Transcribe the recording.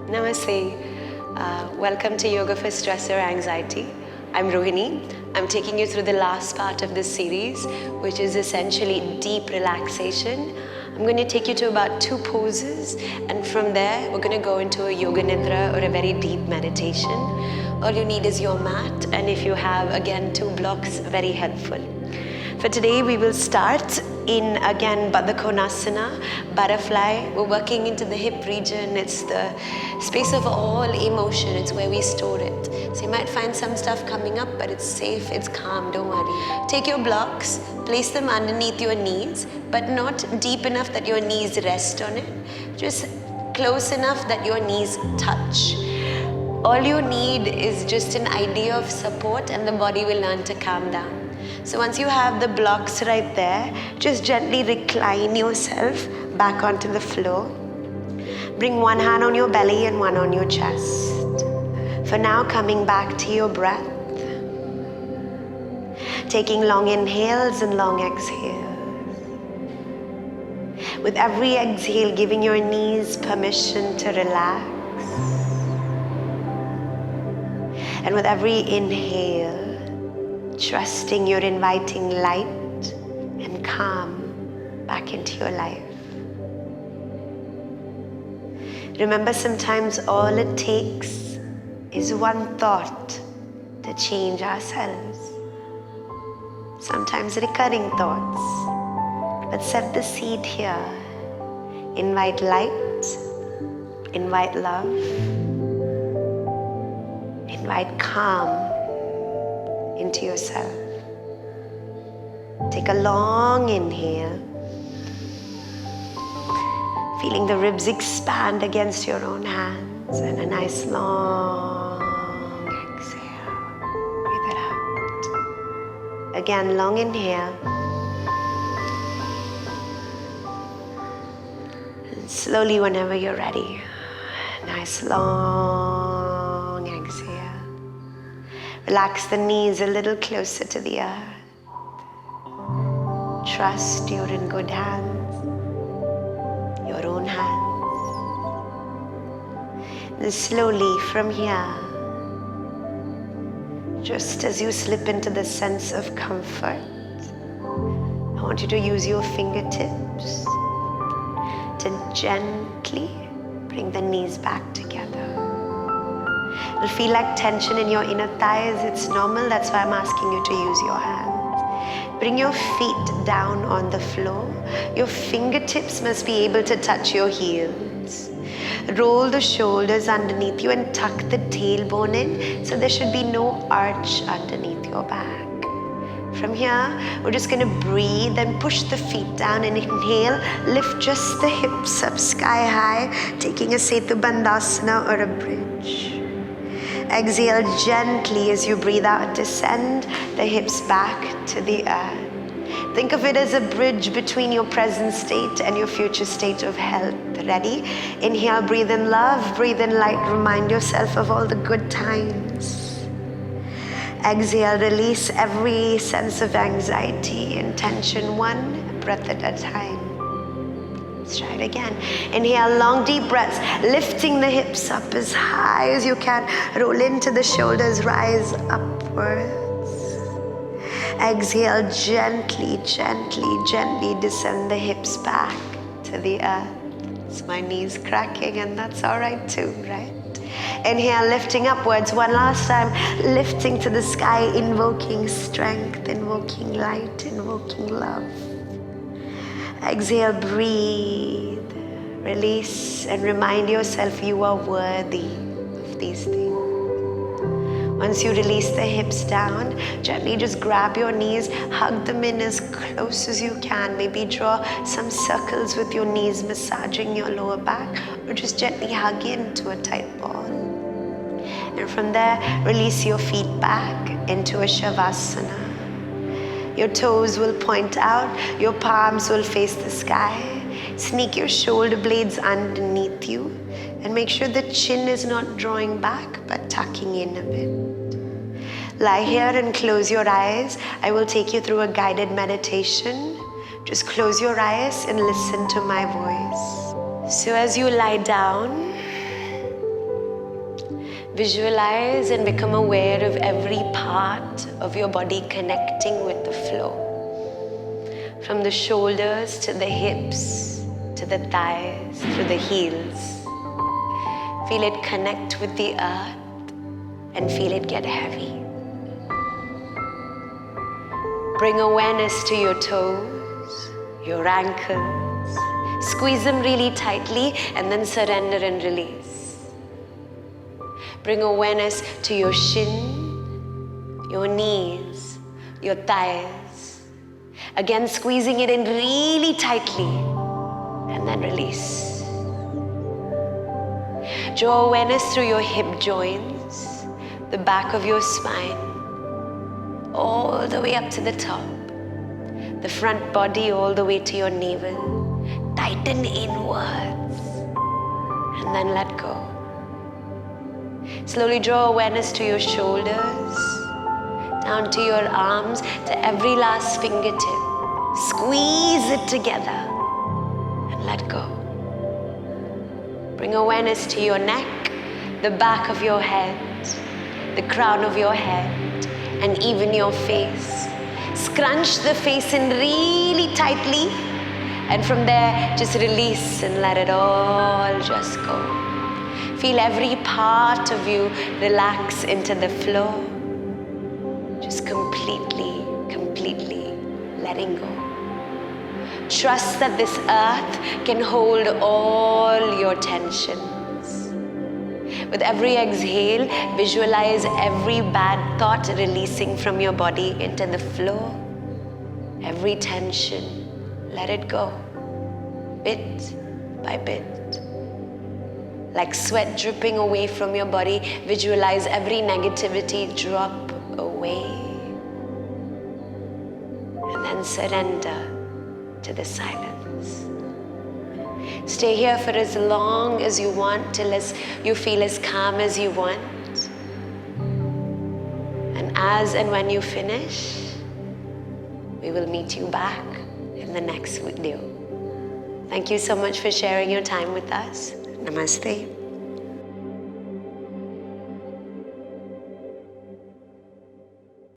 Namaste. Welcome to Yoga for Stress or Anxiety. I'm Rohini. I'm taking you through the last part of this series, which is essentially deep relaxation. I'm going to take you to about 2 poses, and from there, we're going to go into a yoga nidra or a very deep meditation. All you need is your mat, and if you have, again, 2 blocks, very helpful. For today, we will start in, again, Baddha Konasana, butterfly. We're working into the hip region. It's the space of all emotion. It's where we store it. So you might find some stuff coming up, but it's safe, it's calm, don't worry. Take your blocks, place them underneath your knees, but not deep enough that your knees rest on it. Just close enough that your knees touch. All you need is just an idea of support, and the body will learn to calm down. So once you have the blocks right there, just gently recline yourself back onto the floor. Bring one hand on your belly and one on your chest. For now, coming back to your breath. Taking long inhales and long exhales. With every exhale, giving your knees permission to relax. And with every inhale, trusting you're inviting light and calm back into your life. Remember, sometimes all it takes is one thought to change ourselves. Sometimes recurring thoughts, but set the seed here. Invite light, invite love, invite calm into yourself. Take a long inhale, feeling the ribs expand against your own hands, and a nice long exhale. Breathe it out. Again, long inhale. And slowly, whenever you're ready, nice long exhale. Relax the knees a little closer to the earth. Trust you're in good hands, your own hands. And slowly from here, just as you slip into the sense of comfort, I want you to use your fingertips to gently bring the knees back together. It'll feel like tension in your inner thighs. It's normal. That's why I'm asking you to use your hands. Bring your feet down on the floor. Your fingertips must be able to touch your heels. Roll the shoulders underneath you and tuck the tailbone in, so there should be no arch underneath your back. From here, we're just going to breathe and push the feet down and inhale. Lift just the hips up sky high, taking a Setu Bandhasana or a bridge. Exhale gently as you breathe out, descend the hips back to the earth. Think of it as a bridge between your present state and your future state of health. Ready? Inhale, breathe in love, breathe in light, remind yourself of all the good times. Exhale, release every sense of anxiety and tension, one breath at a time. Let's try it again. Inhale, long deep breaths, lifting the hips up as high as you can. Roll into the shoulders, rise upwards. Exhale, gently, gently, gently descend the hips back to the earth. It's my knees cracking, and that's all right too, right? Inhale, lifting upwards. One last time, lifting to the sky, invoking strength, invoking light, invoking love. Exhale, breathe, release, and remind yourself you are worthy of these things. Once you release the hips down, gently just grab your knees, hug them in as close as you can. Maybe draw some circles with your knees, massaging your lower back, or just gently hug into a tight ball. And from there, release your feet back into a Shavasana. Your toes will point out, your palms will face the sky. Sneak your shoulder blades underneath you, and make sure the chin is not drawing back, but tucking in a bit. Lie here and close your eyes. I will take you through a guided meditation. Just close your eyes and listen to my voice. So as you lie down, Visualize and become aware of every part of your body connecting with the flow. From the shoulders to the hips, to the thighs, to the heels. Feel it connect with the earth and feel it get heavy. Bring awareness to your toes, your ankles. Squeeze them really tightly and then surrender and release. Bring awareness to your shin, your knees, your thighs. Again, squeezing it in really tightly and then release. Draw awareness through your hip joints, the back of your spine, all the way up to the top. The front body all the way to your navel. Tighten inwards and then let go. Slowly draw awareness to your shoulders, down to your arms, to every last fingertip. Squeeze it together and let go. Bring awareness to your neck, the back of your head, the crown of your head, and even your face. Scrunch the face in really tightly, and from there, just release and let it all just go. Feel every part of you relax into the flow. Just completely letting go. Trust that this earth can hold all your tensions. With every exhale, visualize every bad thought releasing from your body into the flow. Every tension, let it go, bit by bit. Like sweat dripping away from your body, visualize every negativity drop away. And then surrender to the silence. Stay here for as long as you want, till you feel as calm as you want. And as and when you finish, we will meet you back in the next video. Thank you so much for sharing your time with us. Namaste.